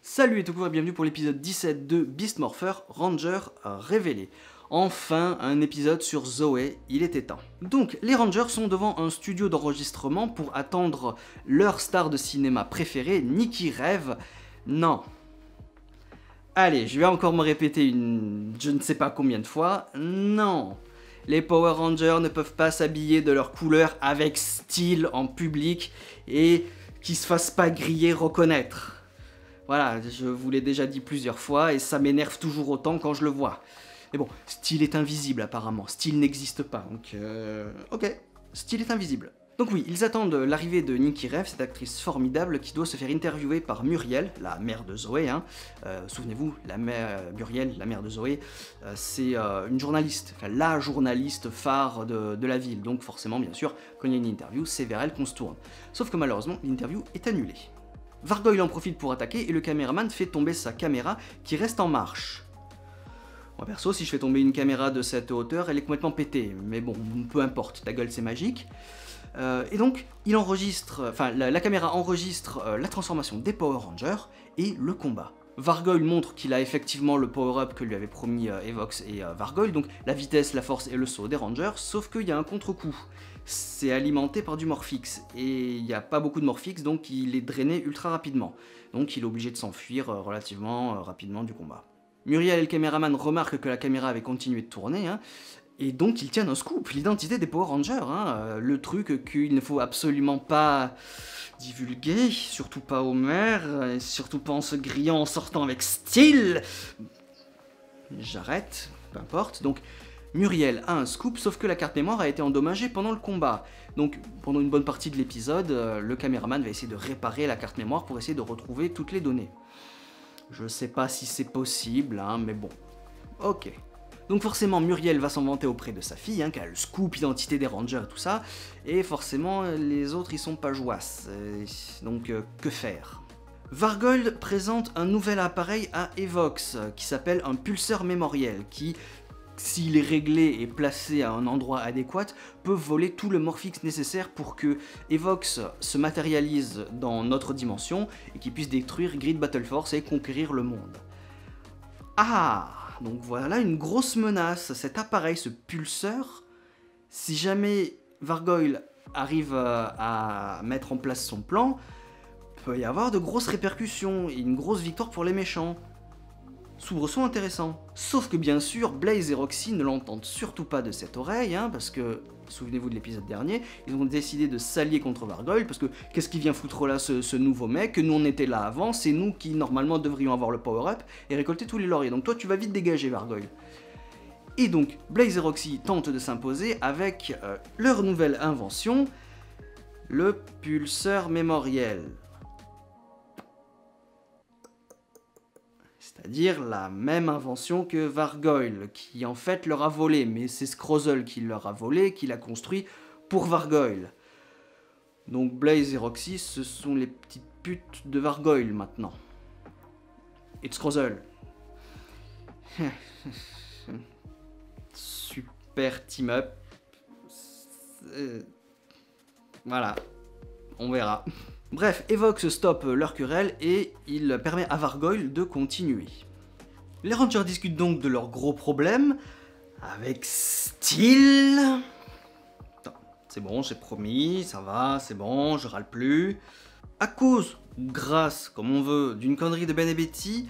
Salut et tout le monde, bienvenue pour l'épisode 17 de Beast Morpher Ranger révélé. Enfin, un épisode sur Zoé, il était temps. Donc, les Rangers sont devant un studio d'enregistrement pour attendre leur star de cinéma préférée, Nikki Rêve. Non. Allez, je vais encore me répéter je ne sais pas combien de fois. Non. Les Power Rangers ne peuvent pas s'habiller de leur couleur avec style en public et qu'ils se fassent pas griller reconnaître. Voilà, je vous l'ai déjà dit plusieurs fois et ça m'énerve toujours autant quand je le vois. Mais bon, Steel est invisible apparemment, Steel n'existe pas, donc ok, Steel est invisible. Donc oui, ils attendent l'arrivée de Nikki Rêve, cette actrice formidable qui doit se faire interviewer par Muriel, la mère de Zoé. Souvenez-vous, Muriel, la mère de Zoé, c'est une journaliste, enfin la journaliste phare de la ville. Donc forcément, bien sûr, quand il y a une interview, c'est vers elle qu'on se tourne. Sauf que malheureusement, l'interview est annulée. Vargoyle en profite pour attaquer et le caméraman fait tomber sa caméra qui reste en marche. Moi perso, si je fais tomber une caméra de cette hauteur, elle est complètement pétée, mais bon, peu importe, ta gueule c'est magique. Et donc, la caméra enregistre la transformation des Power Rangers et le combat. Vargoyle montre qu'il a effectivement le power-up que lui avait promis Evox et Vargoyle, donc la vitesse, la force et le saut des Rangers, sauf qu'il y a un contre-coup. C'est alimenté par du Morphix, et il n'y a pas beaucoup de Morphix, donc il est drainé ultra rapidement. Donc il est obligé de s'enfuir relativement rapidement du combat. Muriel et le caméraman remarquent que la caméra avait continué de tourner, et donc ils tiennent un scoop, l'identité des Power Rangers, le truc qu'il ne faut absolument pas divulguer, surtout pas au maire, et surtout pas en se grillant en sortant avec style. J'arrête, peu importe. Donc Muriel a un scoop, sauf que la carte mémoire a été endommagée pendant le combat. Donc pendant une bonne partie de l'épisode, le caméraman va essayer de réparer la carte mémoire pour essayer de retrouver toutes les données. Je sais pas si c'est possible, mais bon. Ok. Donc forcément, Muriel va s'en vanter auprès de sa fille, qui a le scoop, identité des Rangers et tout ça, et forcément, les autres, ils sont pas joasses. Donc, que faire? Vargoyle présente un nouvel appareil à Evox, qui s'appelle un pulseur mémoriel, qui, s'il est réglé et placé à un endroit adéquat, peut voler tout le Morphix nécessaire pour que Evox se matérialise dans notre dimension, et qu'il puisse détruire Grid Battle Force et conquérir le monde. Ah! Donc voilà une grosse menace, cet appareil, ce pulseur, si jamais Vargoyle arrive à mettre en place son plan, peut y avoir de grosses répercussions et une grosse victoire pour les méchants. Soubresaut intéressant. Sauf que bien sûr, Blaze et Roxy ne l'entendent surtout pas de cette oreille, parce que, souvenez-vous de l'épisode dernier, ils ont décidé de s'allier contre Vargoyle, parce que qu'est-ce qui vient foutre là ce nouveau mec? Nous on était là avant, c'est nous qui normalement devrions avoir le power-up et récolter tous les lauriers, donc toi tu vas vite dégager Vargoyle. Et donc, Blaze et Roxy tentent de s'imposer avec leur nouvelle invention, le pulseur mémoriel. C'est-à-dire la même invention que Vargoyle, qui en fait leur a volé, mais c'est Scrozzle qui leur a volé, qui l'a construit pour Vargoyle. Donc Blaze et Roxy, ce sont les petites putes de Vargoyle maintenant. Et de Scrozzle. Super team-up. Voilà, on verra. Bref, Evox stoppe leur querelle et il permet à Vargoyle de continuer. Les Rangers discutent donc de leurs gros problèmes avec style. C'est bon, j'ai promis, ça va, c'est bon, je râle plus. À cause, ou grâce, comme on veut, d'une connerie de Ben et Betty,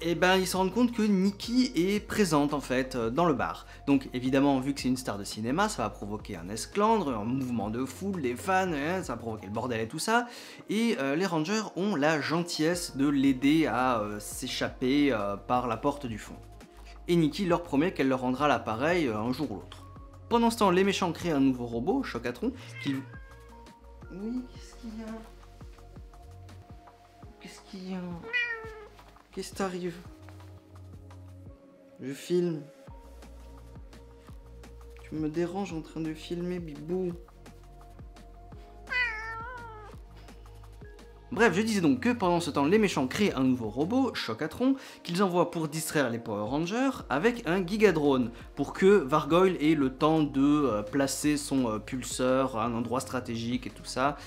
ils se rendent compte que Nikki est présente en fait dans le bar. Donc évidemment, vu que c'est une star de cinéma, ça va provoquer un esclandre, un mouvement de foule, des fans, ça va provoquer le bordel et tout ça. Et les Rangers ont la gentillesse de l'aider à s'échapper par la porte du fond. Et Nikki leur promet qu'elle leur rendra l'appareil un jour ou l'autre. Pendant ce temps, les méchants créent un nouveau robot, Chocatron, qu'ils... Oui, qu'est-ce qu'il y a? Qu'est-ce qu'il y a? Qu'est-ce qui t'arrive? Je filme. Tu me déranges en train de filmer, bibou. Bref, je disais donc que pendant ce temps, les méchants créent un nouveau robot, Chocatron, qu'ils envoient pour distraire les Power Rangers avec un Gigadrone, pour que Vargoyle ait le temps de placer son pulseur à un endroit stratégique et tout ça.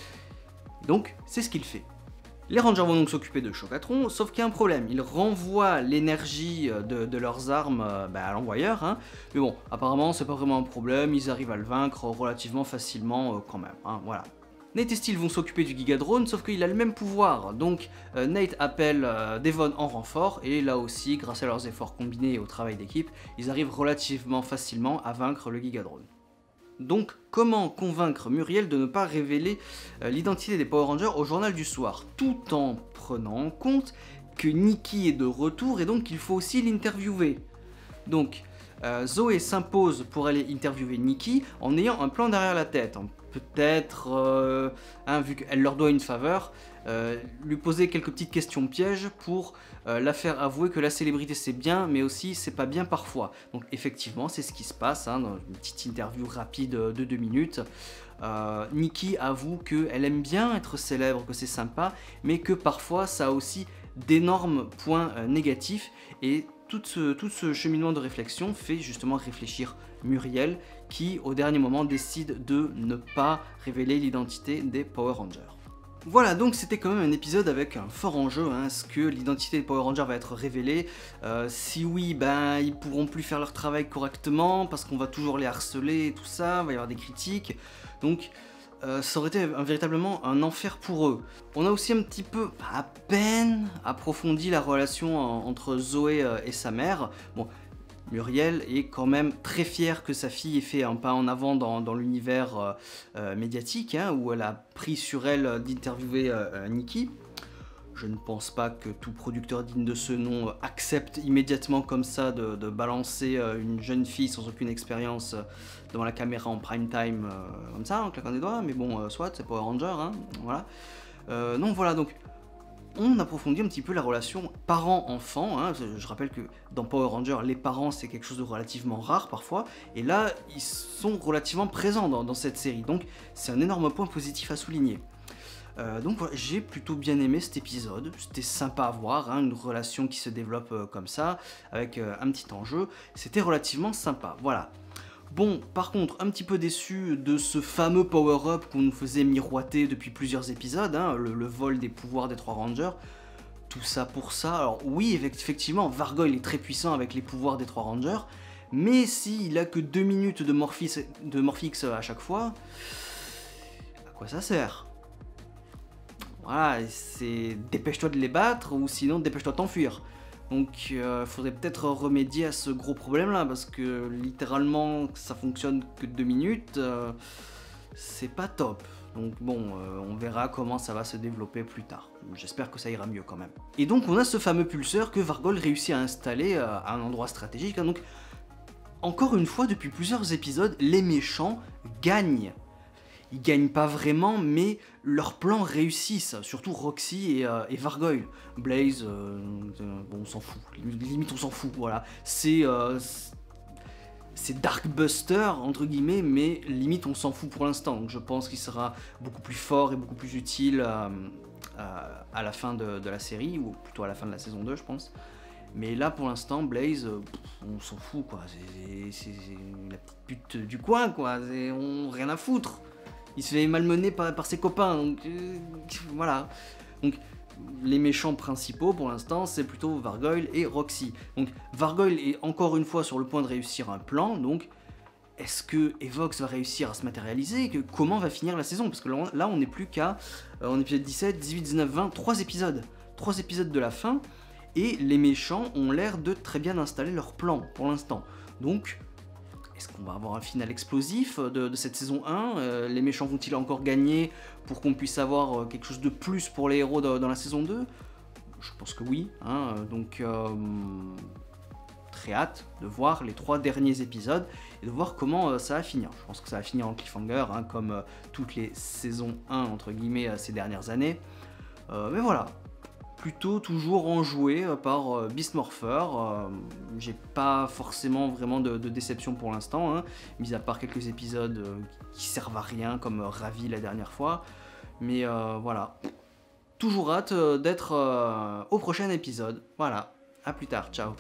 Donc, c'est ce qu'il fait. Les Rangers vont donc s'occuper de Chocatron, sauf qu'il y a un problème, ils renvoient l'énergie de leurs armes à l'envoyeur, hein. Mais bon, apparemment c'est pas vraiment un problème, ils arrivent à le vaincre relativement facilement quand même, hein, voilà. Nate et Steel vont s'occuper du Gigadrone, sauf qu'il a le même pouvoir, donc Nate appelle Devon en renfort, et là aussi, grâce à leurs efforts combinés et au travail d'équipe, ils arrivent relativement facilement à vaincre le Gigadrone. Donc, comment convaincre Muriel de ne pas révéler l'identité des Power Rangers au journal du soir, tout en prenant en compte que Nikki est de retour et donc il faut aussi l'interviewer. Donc, Zoé s'impose pour aller interviewer Nikki en ayant un plan derrière la tête. Peut-être, vu qu'elle leur doit une faveur, lui poser quelques petites questions pièges pour la faire avouer que la célébrité c'est bien, mais aussi c'est pas bien parfois. Donc effectivement, c'est ce qui se passe, hein, dans une petite interview rapide de 2 minutes. Nikki avoue qu'elle aime bien être célèbre, que c'est sympa, mais que parfois ça a aussi d'énormes points négatifs, et tout ce cheminement de réflexion fait justement réfléchir Muriel, qui au dernier moment décide de ne pas révéler l'identité des Power Rangers. Voilà, donc c'était quand même un épisode avec un fort enjeu, hein. Est-ce que l'identité des Power Rangers va être révélée? Si oui, ben ils pourront plus faire leur travail correctement, parce qu'on va toujours les harceler et tout ça, il va y avoir des critiques, donc ça aurait été véritablement un enfer pour eux. On a aussi un petit peu, à peine, approfondi la relation entre Zoé et sa mère. Bon, Muriel est quand même très fière que sa fille ait fait un pas en avant dans l'univers médiatique, hein, où elle a pris sur elle d'interviewer Nikki. Je ne pense pas que tout producteur digne de ce nom accepte immédiatement comme ça de balancer une jeune fille sans aucune expérience devant la caméra en prime time, comme ça, en claquant des doigts, mais bon, soit, c'est Power Ranger, hein, voilà. Donc voilà, donc on approfondit un petit peu la relation parent-enfant, hein. Je rappelle que dans Power Rangers, les parents c'est quelque chose de relativement rare parfois, et là ils sont relativement présents dans cette série, donc c'est un énorme point positif à souligner. Donc voilà, j'ai plutôt bien aimé cet épisode, c'était sympa à voir, hein, une relation qui se développe comme ça, avec un petit enjeu, c'était relativement sympa, voilà. Bon, par contre, un petit peu déçu de ce fameux power-up qu'on nous faisait miroiter depuis plusieurs épisodes, hein, le vol des pouvoirs des 3 Rangers, tout ça pour ça. Alors oui, effectivement, Vargoyle est très puissant avec les pouvoirs des 3 Rangers, mais s'il a que 2 minutes de Morphix à chaque fois, à quoi ça sert? Voilà, c'est dépêche-toi de les battre, ou sinon dépêche-toi de t'enfuir. Donc faudrait peut-être remédier à ce gros problème là, parce que littéralement ça fonctionne que 2 minutes, c'est pas top. Donc bon, on verra comment ça va se développer plus tard. J'espère que ça ira mieux quand même. Et donc on a ce fameux pulseur que Vargoyle réussit à installer à un endroit stratégique, hein. Donc encore une fois, depuis plusieurs épisodes, les méchants gagnent. Ils gagnent pas vraiment, mais leurs plans réussissent, surtout Roxy et Vargoyle. Blaze, bon, on s'en fout, limite on s'en fout, voilà. C'est Darkbuster, entre guillemets, mais limite on s'en fout pour l'instant. Donc je pense qu'il sera beaucoup plus fort et beaucoup plus utile à la fin de la série, ou plutôt à la fin de la saison 2, je pense. Mais là, pour l'instant, Blaze, on s'en fout, quoi. C'est la petite pute du coin, quoi. Rien à foutre. Il se fait malmener par ses copains, donc voilà. Donc les méchants principaux pour l'instant c'est plutôt Vargoyle et Roxy. Donc Vargoyle est encore une fois sur le point de réussir un plan, donc est-ce que Evox va réussir à se matérialiser? Comment va finir la saison? Parce que là on n'est plus qu'à en épisode 17, 18, 19, 20, 3 épisodes. 3 épisodes de la fin, et les méchants ont l'air de très bien installer leur plan pour l'instant. Donc est-ce qu'on va avoir un final explosif de cette saison 1? Les méchants vont-ils encore gagner pour qu'on puisse avoir quelque chose de plus pour les héros dans la saison 2? Je pense que oui, hein, donc très hâte de voir les 3 derniers épisodes et de voir comment ça va finir. Je pense que ça va finir en cliffhanger, hein, comme toutes les saisons 1 entre guillemets ces dernières années. Mais voilà. Plutôt toujours enjoué par Beast Morpher. J'ai pas forcément vraiment de déception pour l'instant, hein, mis à part quelques épisodes qui servent à rien, comme Ravi la dernière fois. Mais voilà. Toujours hâte d'être au prochain épisode. Voilà, à plus tard, ciao.